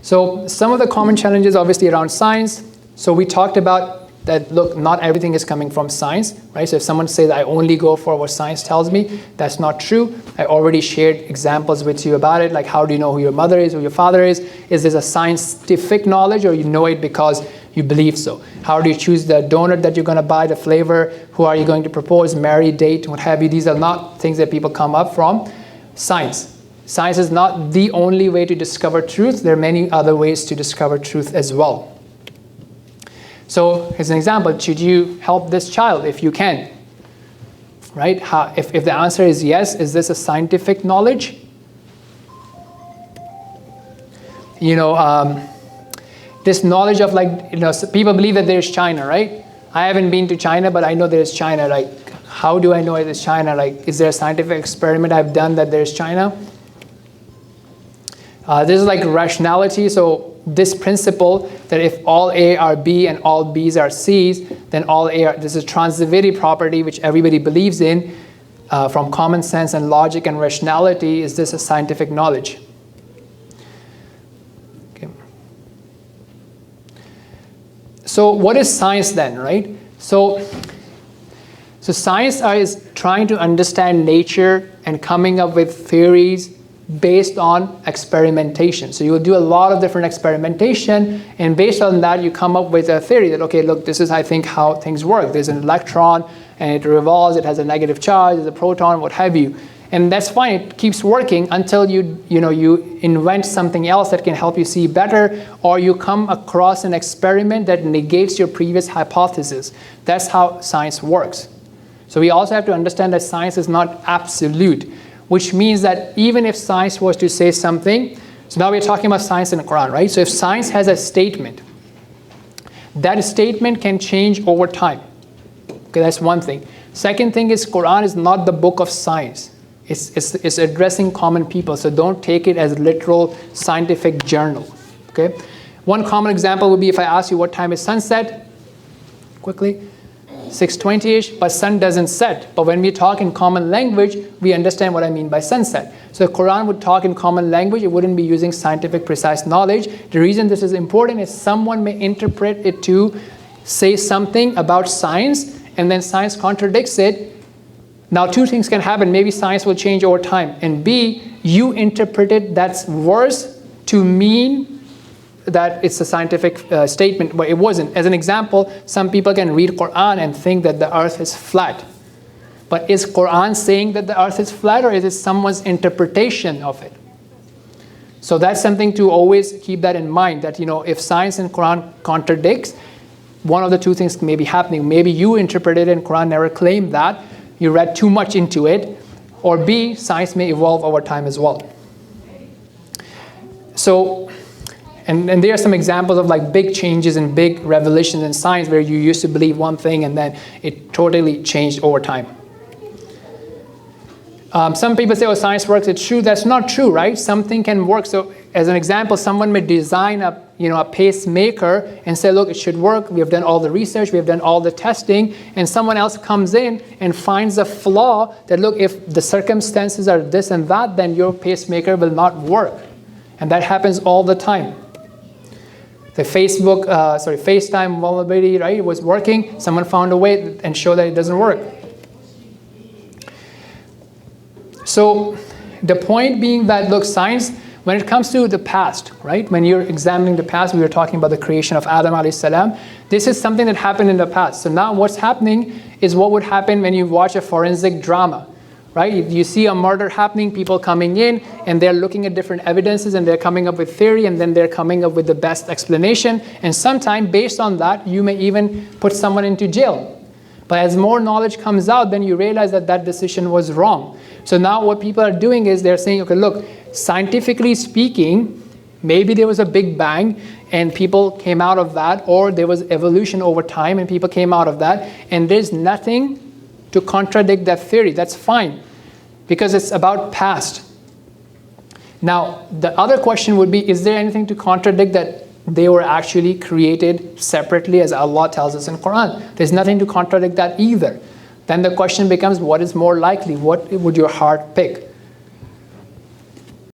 So some of the common challenges obviously around science. So we talked about that, look, not everything is coming from science, right? So if someone says, I only go for what science tells me, that's not true. I already shared examples with you about it, like how do you know who your mother is, who your father is? Is this a scientific knowledge, or you know it because you believe so? How do you choose the donut that you're going to buy, the flavor? Who are you going to propose, marry, date, what have you? These are not things that people come up from science. Science is not the only way to discover truth. There are many other ways to discover truth as well. So, as an example, should you help this child if you can? Right? If the answer is yes, is this a scientific knowledge? You know, this knowledge of, like, you know, people believe that there's China, right? I haven't been to China, but I know there's China. Like, how do I know it is China? Like, is there a scientific experiment I've done that there's China? This is like rationality. So this principle that if all A are B and all B's are C's, then all A are, this is transitivity property, which everybody believes in, from common sense and logic and rationality. Is this a scientific knowledge? Okay. So what is science then, right? So science is trying to understand nature and coming up with theories based on experimentation. So you will do a lot of different experimentation, and based on that you come up with a theory that, okay, look, this is, I think, how things work. There's an electron and it revolves, it has a negative charge, there's a proton, what have you. And that's fine, it keeps working until you invent something else that can help you see better, or you come across an experiment that negates your previous hypothesis. That's how science works. So we also have to understand that science is not absolute, which means that even if science was to say something, so now we're talking about science in the Quran, right? So if science has a statement, that statement can change over time. Okay, that's one thing. Second thing is, Quran is not the book of science. It's addressing common people, so don't take it as literal scientific journal. Okay? One common example would be if I ask you what time is sunset, quickly, 6:20-ish, but sun doesn't set. But when we talk in common language, we understand what I mean by sunset. So the Quran would talk in common language, it wouldn't be using scientific precise knowledge. The reason this is important is someone may interpret it to say something about science, and then science contradicts it. Now two things can happen. Maybe science will change over time, and B, you interpreted that verse to mean that it's a scientific statement, but it wasn't. As an example, some people can read Quran and think that the earth is flat. But is Quran saying that the earth is flat, or is it someone's interpretation of it? So that's something to always keep that in mind, that, you know, if science and Quran contradicts, one of the two things may be happening. Maybe you interpreted it and Quran never claimed that, you read too much into it, or B, science may evolve over time as well. So, and there are some examples of like big changes and big revelations in science where you used to believe one thing and then it totally changed over time. Some people say, oh, science works, it's true. That's not true, right? Something can work. So as an example, someone may design a pacemaker and say, look, it should work. We have done all the research, we have done all the testing, and someone else comes in and finds a flaw that, look, if the circumstances are this and that, then your pacemaker will not work. And that happens all the time. The FaceTime vulnerability, right? It was working. Someone found a way and showed that it doesn't work. So the point being that, look, science, when it comes to the past, right? When you're examining the past, we were talking about the creation of Adam alayhi salam. This is something that happened in the past. So now what's happening is what would happen when you watch a forensic drama. Right? You see a murder happening, people coming in, and they're looking at different evidences, and they're coming up with theory, and then they're coming up with the best explanation. And sometimes, based on that, you may even put someone into jail. But as more knowledge comes out, then you realize that that decision was wrong. So now what people are doing is they're saying, okay, look, scientifically speaking, maybe there was a big bang, and people came out of that, or there was evolution over time, and people came out of that, and there's nothing to contradict that theory. That's fine, because it's about past. Now, the other question would be, is there anything to contradict that they were actually created separately as Allah tells us in Quran? There's nothing to contradict that either. Then the question becomes, what is more likely? What would your heart pick?